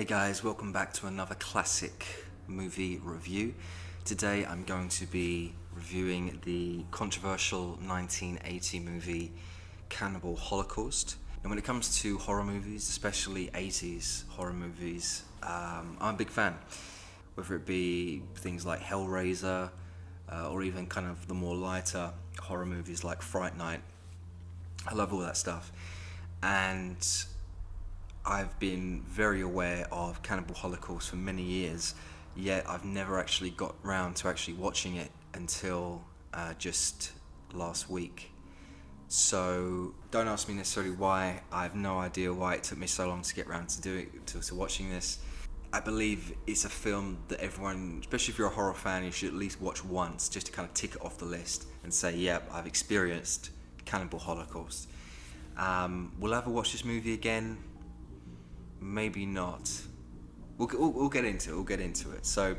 guys, welcome back to another classic movie review. Today I'm going to be reviewing the controversial 1980 movie Cannibal Holocaust. And when it comes to horror movies, especially 80s horror movies, I'm a big fan. Whether it be things like Hellraiser or even kind of the more lighter horror movies like Fright Night. I love all that stuff. And I've been very aware of Cannibal Holocaust for many years, yet I've never actually got round to actually watching it until just last week. So don't ask me necessarily why. I have no idea why it took me so long to get round to watching this. I believe it's a film that everyone, especially if you're a horror fan, you should at least watch once, just to kind of tick it off the list and say, yep, I've experienced Cannibal Holocaust. Will I ever watch this movie again? Maybe not. We'll get into it. We'll get into it. So,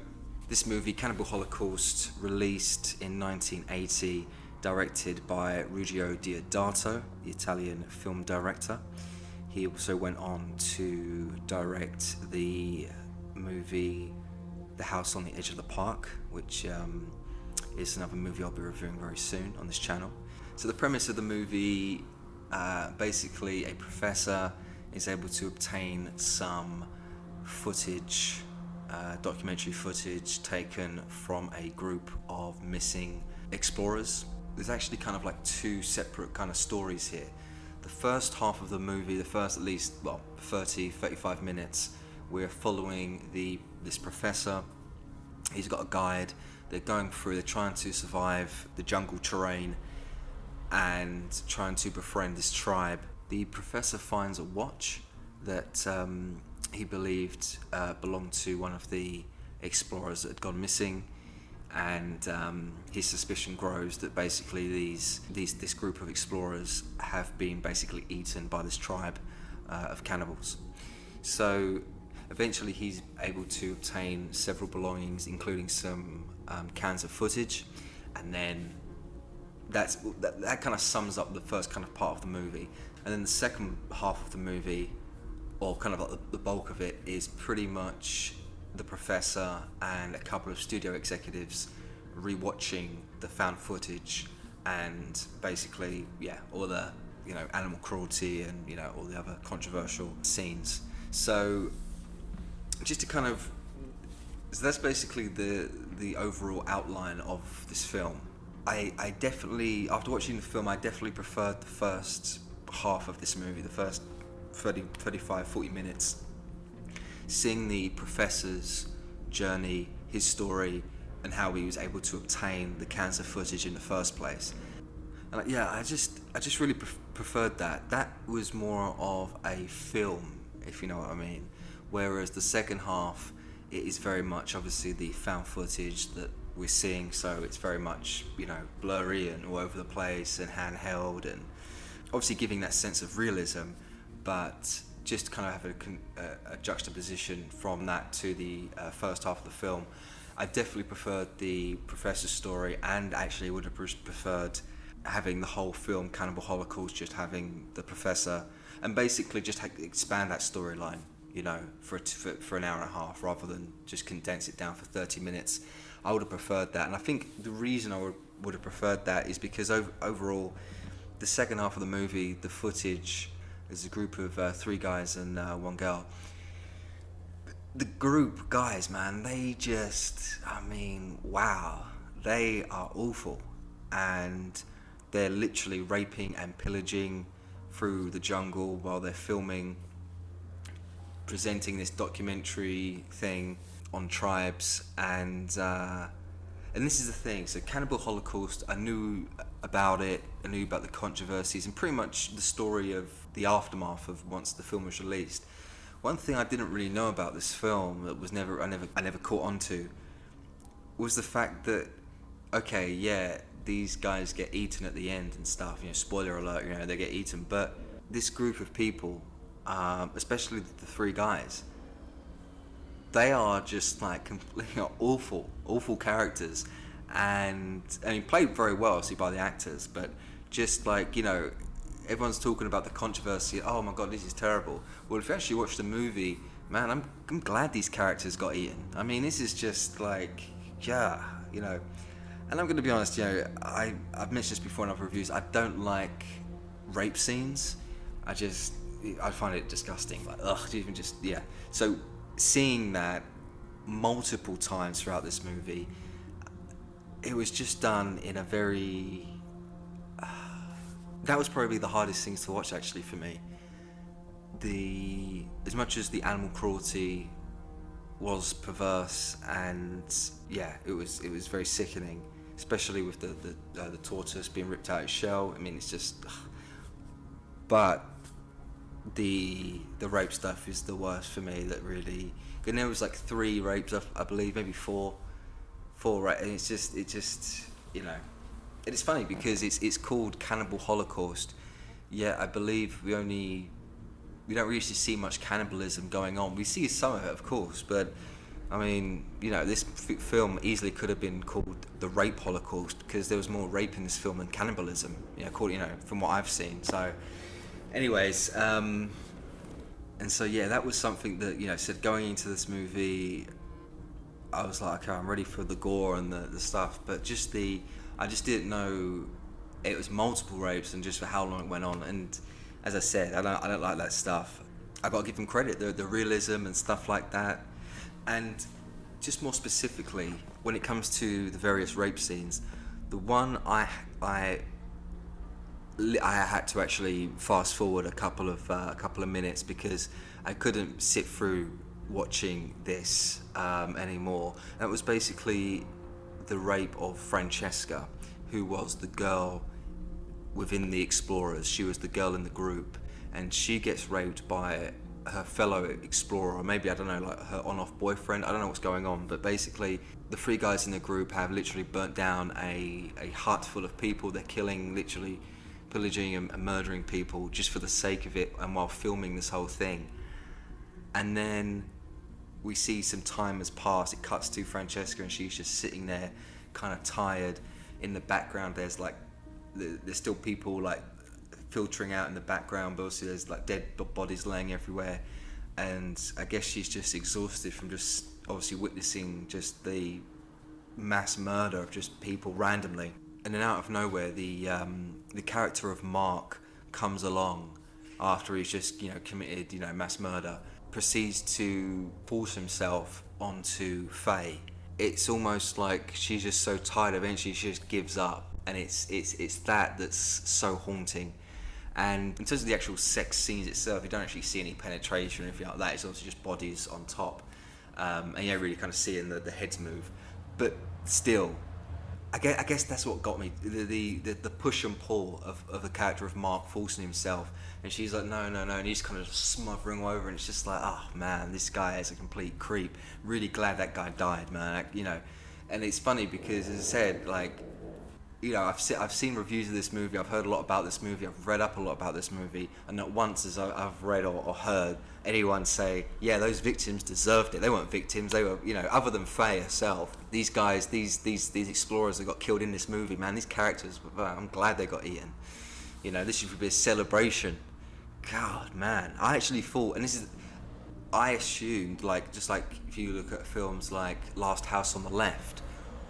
this movie, Cannibal Holocaust, released in 1980, directed by Ruggero Deodato, the Italian film director. He also went on to direct the movie The House on the Edge of the Park, which is another movie I'll be reviewing very soon on this channel. So the premise of the movie, basically a professor is able to obtain some footage, documentary footage taken from a group of missing explorers. There's actually kind of like two separate kind of stories here. The first half of the movie, the first at least 35 minutes, we're following this professor. He's got a guide. They're trying to survive the jungle terrain and trying to befriend this tribe. The professor finds a watch that he believed belonged to one of the explorers that had gone missing, and his suspicion grows that basically this group of explorers have been basically eaten by this tribe of cannibals. So eventually he's able to obtain several belongings, including some cans of footage, and then that kind of sums up the first kind of part of the movie. And then the second half of the movie, or kind of like the bulk of it, is pretty much the professor and a couple of studio executives rewatching the found footage and basically, all the animal cruelty and all the other controversial scenes. So that's basically the overall outline of this film. I definitely, after watching the film, I definitely preferred the first half of this movie, the first 35-40 minutes, seeing the professor's journey, his story, and how he was able to obtain the cans of footage in the first place. And I just really preferred that. That was more of a film, if you know what I mean. Whereas the second half, it is very much obviously the found footage that we're seeing, so it's very much blurry and all over the place and handheld, and obviously giving that sense of realism, but just kind of have a juxtaposition from that to the first half of the film. I definitely preferred the professor's story, and actually would have preferred having the whole film Cannibal Holocaust just having the professor, and basically just expand that storyline for an hour and a half rather than just condense it down for 30 minutes. I would have preferred that, and I think the reason I would have preferred that is because overall, the second half of the movie, the footage is a group of three guys and one girl. The group guys, man, they just, wow, they are awful, and they're literally raping and pillaging through the jungle while they're filming, presenting this documentary thing on tribes, and this is the thing. So Cannibal Holocaust, I knew about it, I knew about the controversies and pretty much the story of the aftermath of once the film was released. One thing I didn't really know about this film that was I never caught on to was the fact that these guys get eaten at the end and stuff, spoiler alert, they get eaten, but this group of people, especially the three guys, they are just like completely awful characters, and played very well, see, by the actors, but just everyone's talking about the controversy. Oh my god, this is terrible. Well, if you actually watch the movie, man, I'm glad these characters got eaten. I mean, this is just like, yeah, you know. And I'm going to be honest, I've mentioned this before in other reviews. I don't like rape scenes. I just, I find it disgusting. Like, ugh, even just, yeah. So seeing that multiple times throughout this movie, it was just done in a very. That was probably the hardest things to watch actually for me. As much as the animal cruelty was perverse, and yeah, it was very sickening, especially with the tortoise being ripped out of its shell. I mean, it's just, but the rape stuff is the worst for me. That really, and there was like 3 rapes, I believe, maybe 4, right? And it's just you know, and it's funny because it's called Cannibal Holocaust. Yeah, I believe we don't really see much cannibalism going on. We see some of it, of course, but I mean, this film easily could have been called the Rape Holocaust because there was more rape in this film than cannibalism. From what I've seen. So, anyways, and so yeah, that was something that said going into this movie, I was like, okay, I'm ready for the gore and the stuff, but I just didn't know it was multiple rapes and just for how long it went on. And as I said, I don't like that stuff. I got to give them credit, the realism and stuff like that. And just more specifically, when it comes to the various rape scenes, the one I had to actually fast forward a couple of minutes because I couldn't sit through watching this anymore. That was basically the rape of Francesca, who was the girl within the Explorers. She was the girl in the group, and she gets raped by her fellow explorer, or maybe, I don't know, like her on-off boyfriend. I don't know what's going on, but basically the 3 guys in the group have literally burnt down a hut full of people. They're killing, literally pillaging and murdering people just for the sake of it, and while filming this whole thing. And then we see some time has passed. It cuts to Francesca, and she's just sitting there kind of tired. In the background there's still people like filtering out in the background, but also there's like dead bodies laying everywhere, and I guess she's just exhausted from just obviously witnessing just the mass murder of just people randomly. And then out of nowhere, the character of Mark comes along after he's just committed mass murder, proceeds to force himself onto Faye. It's almost like she's just so tired, eventually she just gives up, and it's that's so haunting. And in terms of the actual sex scenes itself, you don't actually see any penetration or anything like that. It's also just bodies on top, and you don't really kind of see the heads move. But still, I guess that's what got me, the push and pull of the character of Mark forcing himself, and she's like, no, and he's kind of smothering over, and it's just like, oh man, this guy is a complete creep. Really glad that guy died, man. And it's funny because, as I said, like, I've seen reviews of this movie, I've heard a lot about this movie, I've read up a lot about this movie, and not once as I've read or heard anyone say, yeah, those victims deserved it. They weren't victims, they were, other than Faye herself. These guys, these explorers that got killed in this movie, man, these characters, I'm glad they got eaten. This should be a celebration. God, man, I actually thought, I assumed, just like if you look at films like Last House on the Left,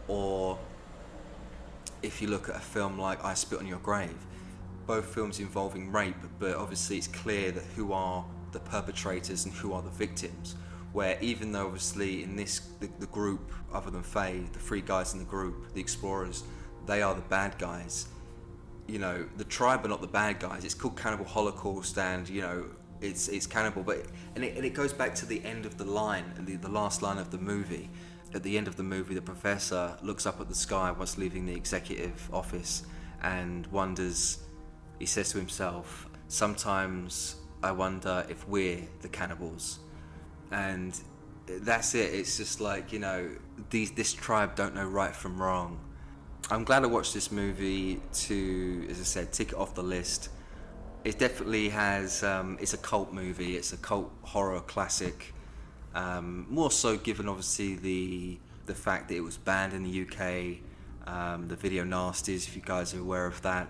or if you look at a film like I Spit on Your Grave, both films involving rape, but obviously it's clear that who are the perpetrators and who are the victims. Where even though obviously in this, the group, other than Faye, the 3 guys in the group, the explorers, they are the bad guys. The tribe are not the bad guys. It's called Cannibal Holocaust, and it's cannibal, but it goes back to the end of the line, the last line of the movie. At the end of the movie, the professor looks up at the sky once leaving the executive office and wonders, he says to himself, sometimes I wonder if we're the cannibals. And that's it. It's just like, this tribe don't know right from wrong. I'm glad I watched this movie to, as I said, tick it off the list. It definitely has, it's a cult movie, it's a cult horror classic. More so given obviously the fact that it was banned in the UK, the video nasties, if you guys are aware of that.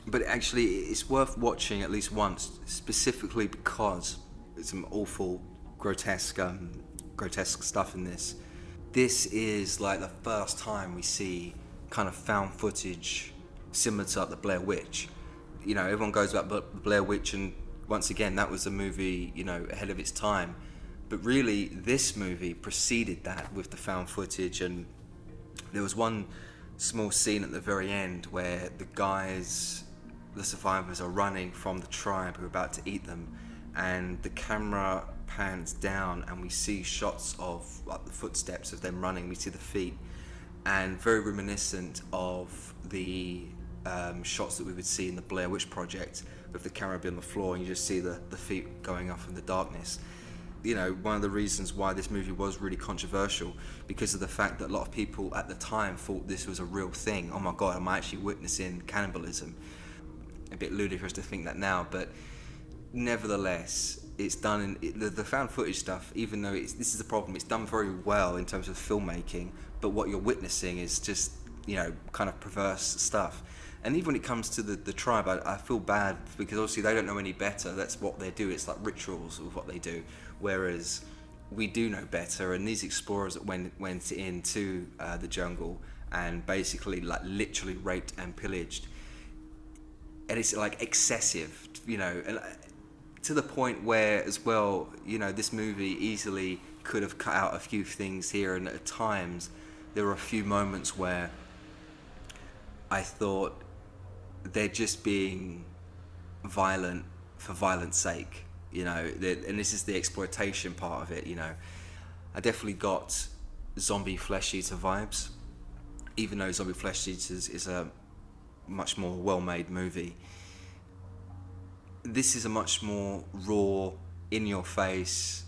But actually it's worth watching at least once, specifically because it's some awful grotesque stuff in this. This is like the first time we see kind of found footage similar to like the Blair Witch. You know, everyone goes about the Blair Witch, and once again, that was a movie, you know, ahead of its time. But really, this movie preceded that with the found footage, and there was one small scene at the very end where the survivors are running from the tribe who are about to eat them, and the camera pans down and we see shots of like the footsteps of them running. We see the feet, and very reminiscent of the shots that we would see in the Blair Witch Project, with the camera being on the floor and you just see the feet going off in the darkness. You know, one of the reasons why this movie was really controversial, because of the fact that a lot of people at the time thought this was a real thing. Oh my God, am I actually witnessing cannibalism? A bit ludicrous to think that now, but nevertheless, it's done in the found footage stuff. Even though this is the problem, it's done very well in terms of filmmaking, but what you're witnessing is just, you know, kind of perverse stuff. And even when it comes to the tribe, I feel bad, because obviously they don't know any better. That's what they do. It's like rituals of what they do, whereas we do know better. And these explorers that went into the jungle and basically like literally raped and pillaged, and it's like excessive, you know, and to the point where as well, you know, this movie easily could have cut out a few things here, and at times there were a few moments where I thought they're just being violent for violence sake, you know, and this is the exploitation part of it, you know. I definitely got zombie flesh eater vibes, even though Zombie Flesh Eaters is a much more well-made movie. This is a much more raw, in-your-face,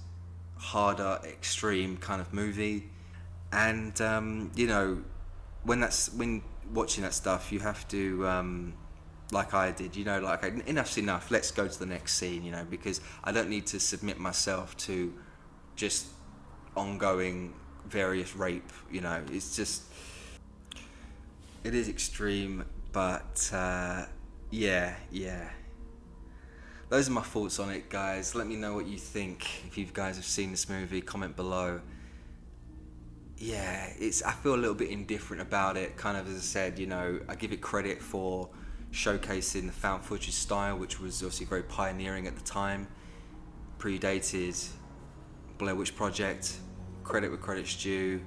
harder, extreme kind of movie, and you know, when watching that stuff, you have to, like I did, you know, like enough's enough. Let's go to the next scene, you know, because I don't need to submit myself to just ongoing various rape. You know, it's just, it is extreme, but yeah. Those are my thoughts on it, guys. Let me know what you think. If you guys have seen this movie, comment below. Yeah, I feel a little bit indifferent about it. Kind of, as I said, you know, I give it credit for showcasing the found footage style, which was obviously very pioneering at the time. Predated Blair Witch Project. Credit where credit's due.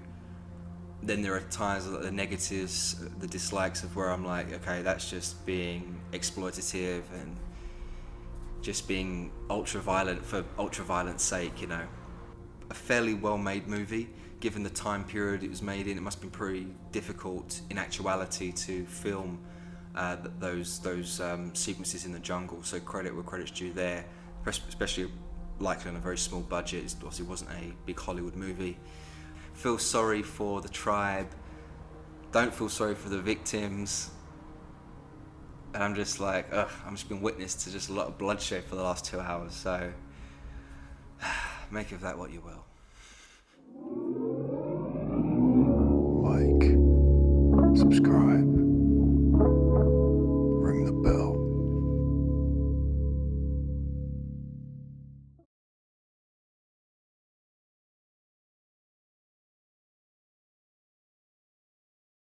Then there are times like the negatives, the dislikes of where I'm like, okay, that's just being exploitative and just being ultra violent for ultra violence sake, you know. A fairly well-made movie, given the time period it was made in. It must have been pretty difficult in actuality to film those sequences in the jungle. So credit where credit's due there, especially likely on a very small budget. It obviously wasn't a big Hollywood movie. Feel sorry for the tribe. Don't feel sorry for the victims. And I'm just like, I'm just been witness to just a lot of bloodshed for the last 2 hours. So make of that what you will. Like, subscribe.